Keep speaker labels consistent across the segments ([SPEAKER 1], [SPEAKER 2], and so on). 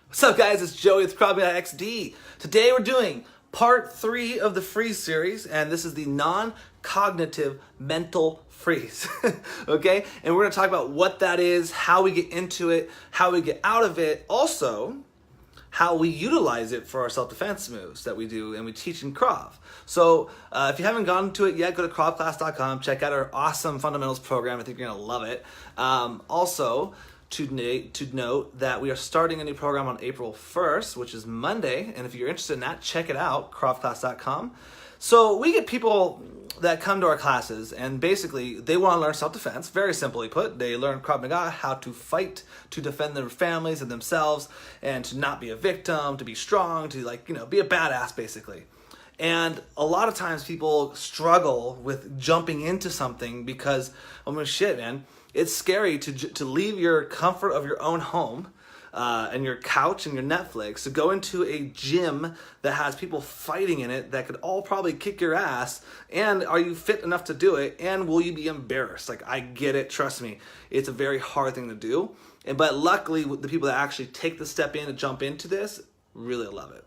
[SPEAKER 1] What's up, guys? It's Joey with Krav XD. Today we're doing part 3 of the freeze series, and this is the non-cognitive mental freeze. Okay? And we're going to talk about what that is, how we get into it, how we get out of it, also how we utilize it for our self-defense moves that we do and we teach in Krav. So if you haven't gone to it yet, go to kravclass.com, check out our awesome fundamentals program. I think you're going to love it. Also, to note that we are starting a new program on April 1st, which is Monday, and if you're interested in that, check it out, kravclass.com. So we get people that come to our classes, and basically they want to learn self-defense, very simply put. They learn Krav Maga, how to fight, to defend their families and themselves, and to not be a victim, to be strong, to be a badass, basically. And a lot of times people struggle with jumping into something because, shit, man, it's scary to leave your comfort of your own home and your couch and your Netflix to go into a gym that has people fighting in it that could all probably kick your ass. And are you fit enough to do it? And will you be embarrassed? I get it. Trust me. It's a very hard thing to do. But luckily, the people that actually take the step in and jump into this really love it.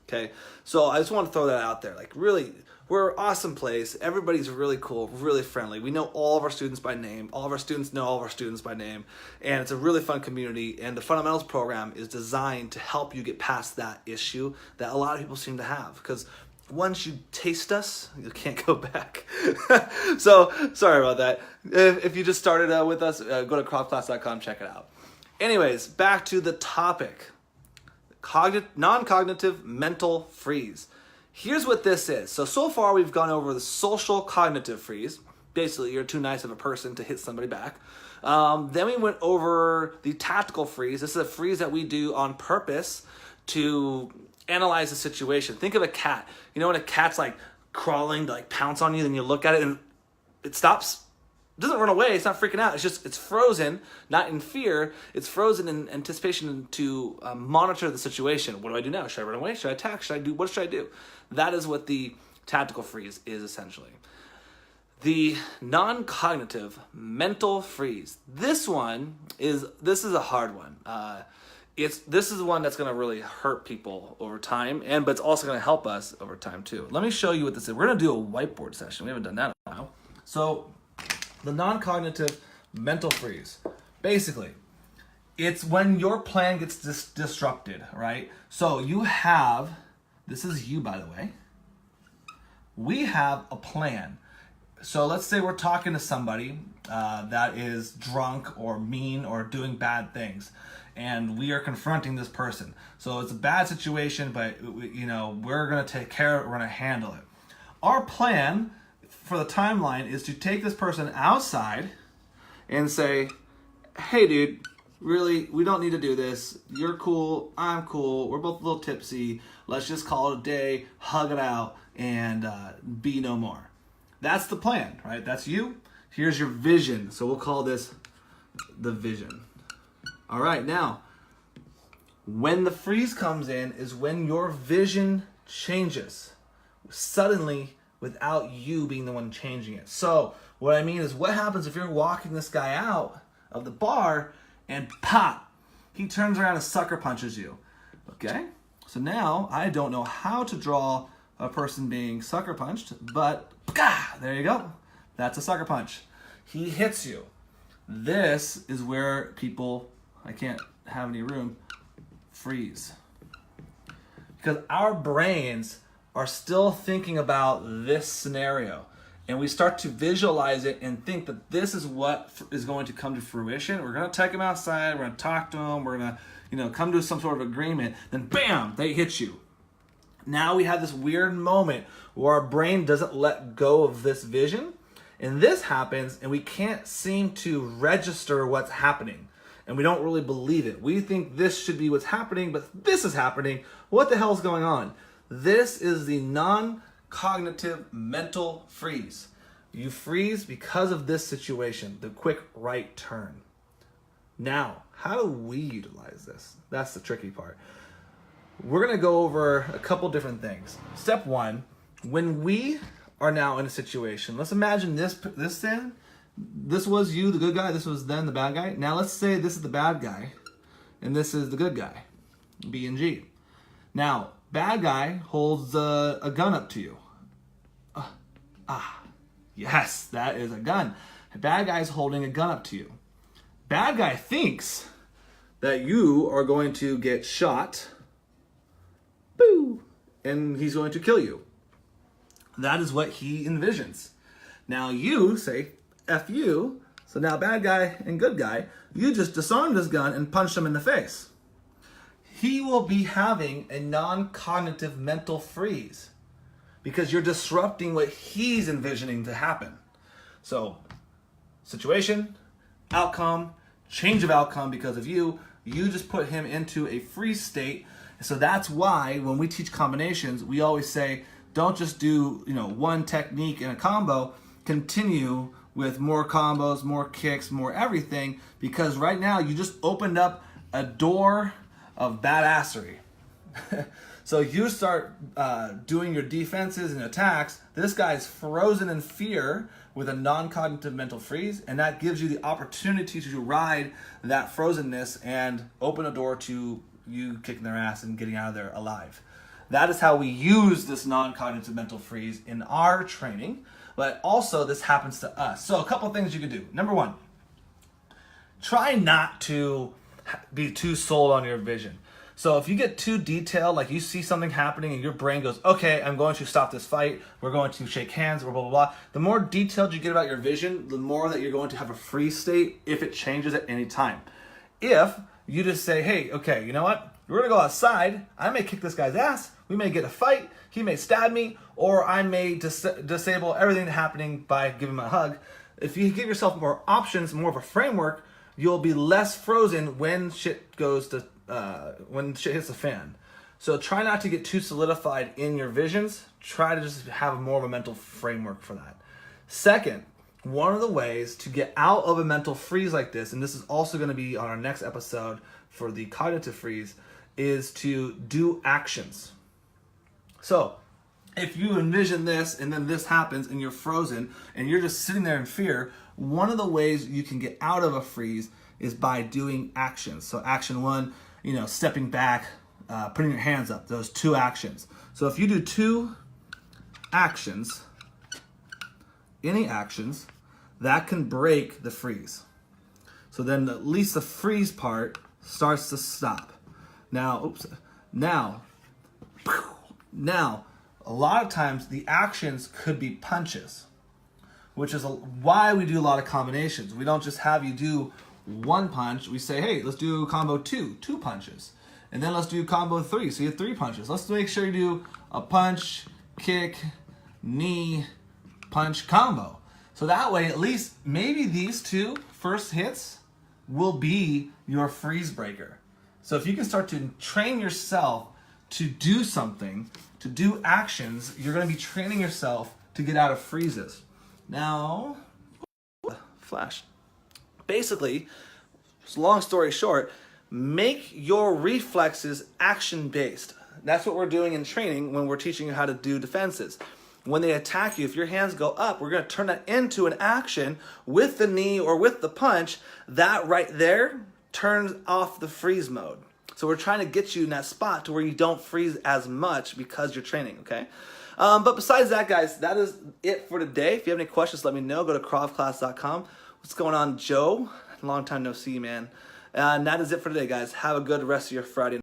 [SPEAKER 1] Okay, so I just want to throw that out there. Really, we're an awesome place. Everybody's really cool, really friendly. We know all of our students by name. All of our students know all of our students by name. And it's a really fun community. And the Fundamentals program is designed to help you get past that issue that a lot of people seem to have. Because once you taste us, you can't go back. So, sorry about that. If you just started with us, go to kravclass.com, check it out. Anyways, back to the topic. Non-cognitive mental freeze. Here's what this is. So far we've gone over the social cognitive freeze. Basically, you're too nice of a person to hit somebody back. Then we went over the tactical freeze. This is a freeze that we do on purpose to analyze the situation. Think of a cat. You know when a cat's crawling to pounce on you, then you look at it and it stops. It doesn't run away. It's not freaking out. It's frozen, not in fear. It's frozen in anticipation to monitor the situation. What do I do now? Should I run away? Should I attack? What should I do? That is what the tactical freeze is essentially. The non-cognitive mental freeze. This is a hard one. This is the one that's going to really hurt people over time, but it's also going to help us over time too. Let me show you what this is. We're going to do a whiteboard session. We haven't done that in a while. So the non-cognitive mental freeze. Basically, it's when your plan gets disrupted, right? So you have, this is you, by the way. We have a plan. So let's say we're talking to somebody that is drunk or mean or doing bad things, and we are confronting this person. So it's a bad situation, but we're going to take care of it. We're going to handle it. Our plan for the timeline is to take this person outside and say, hey dude, really, we don't need to do this. You're cool, I'm cool, we're both a little tipsy. Let's just call it a day, hug it out, and be no more. That's the plan, right? That's you. Here's your vision. So we'll call this the vision. All right, now, when the freeze comes in is when your vision changes. Suddenly, without you being the one changing it. So what I mean is, what happens if you're walking this guy out of the bar and pop, he turns around and sucker punches you. Okay? So now I don't know how to draw a person being sucker punched, but there you go. That's a sucker punch. He hits you. This is where people, I can't have any room, freeze. Because our brains are still thinking about this scenario, and we start to visualize it and think that this is what is going to come to fruition. We're going to take him outside, we're going to talk to him, we're going to come to some sort of agreement, then bam, they hit you. Now we have this weird moment where our brain doesn't let go of this vision, and this happens, and we can't seem to register what's happening, and we don't really believe it. We think this should be what's happening, but this is happening. What the hell is going on? This is the non-cognitive mental freeze. You freeze because of this situation, the quick right turn. Now, how do we utilize this? That's the tricky part. We're going to go over a couple different things. Step one, when we are now in a situation, let's imagine this was you, the good guy, this was then the bad guy. Now let's say this is the bad guy, and this is the good guy. B and G. Now, bad guy holds a gun up to you. Yes, that is a gun. Bad guy's holding a gun up to you. Bad guy thinks that you are going to get shot. Boo! And he's going to kill you. That is what he envisions. Now you say, F you. So now bad guy and good guy, you just disarmed his gun and punched him in the face. He will be having a non-cognitive mental freeze because you're disrupting what he's envisioning to happen. So, situation, outcome, change of outcome because of you just put him into a freeze state. So that's why when we teach combinations, we always say, don't just do, one technique in a combo, continue with more combos, more kicks, more everything, because right now you just opened up a door of badassery. So you start doing your defenses and attacks. This guy's frozen in fear with a non-cognitive mental freeze, and that gives you the opportunity to ride that frozenness and open a door to you kicking their ass and getting out of there alive. That is how we use this non-cognitive mental freeze in our training, but also this happens to us. So a couple things you can do. Number one, try not to be too sold on your vision. So if you get too detailed, like you see something happening and your brain goes, okay, I'm going to stop this fight, we're going to shake hands, blah, blah, blah. The more detailed you get about your vision, the more that you're going to have a freeze state if it changes at any time. If you just say, hey, okay, you know what? We're going to go outside. I may kick this guy's ass. We may get a fight. He may stab me, or I may disable everything happening by giving him a hug. If you give yourself more options, more of a framework, you'll be less frozen when shit goes to when shit hits the fan. So try not to get too solidified in your visions. Try to just have more of a mental framework for that. Second, one of the ways to get out of a mental freeze like this, and this is also going to be on our next episode for the cognitive freeze, is to do actions. So if you envision this and then this happens and you're frozen and you're just sitting there in fear, one of the ways you can get out of a freeze is by doing actions. So action one, stepping back, putting your hands up, those two actions. So if you do two actions, any actions, that can break the freeze. So then at least the freeze part starts to stop. Now, a lot of times the actions could be punches, which is why we do a lot of combinations. We don't just have you do one punch. We say, hey, let's do combo two punches. And then let's do combo three, so you have 3 punches. Let's make sure you do a punch, kick, knee, punch combo. So that way, at least maybe these 2 first hits will be your freeze breaker. So if you can start to train yourself to do something, to do actions, you're going to be training yourself to get out of freezes. Now, flash. Basically, long story short, make your reflexes action-based. That's what we're doing in training when we're teaching you how to do defenses. When they attack you, if your hands go up, we're going to turn that into an action with the knee or with the punch. That right there turns off the freeze mode. So we're trying to get you in that spot to where you don't freeze as much because you're training, okay? But besides that, guys, that is it for today. If you have any questions, let me know. Go to kravclass.com. What's going on, Joe? Long time no see, man. And that is it for today, guys. Have a good rest of your Friday.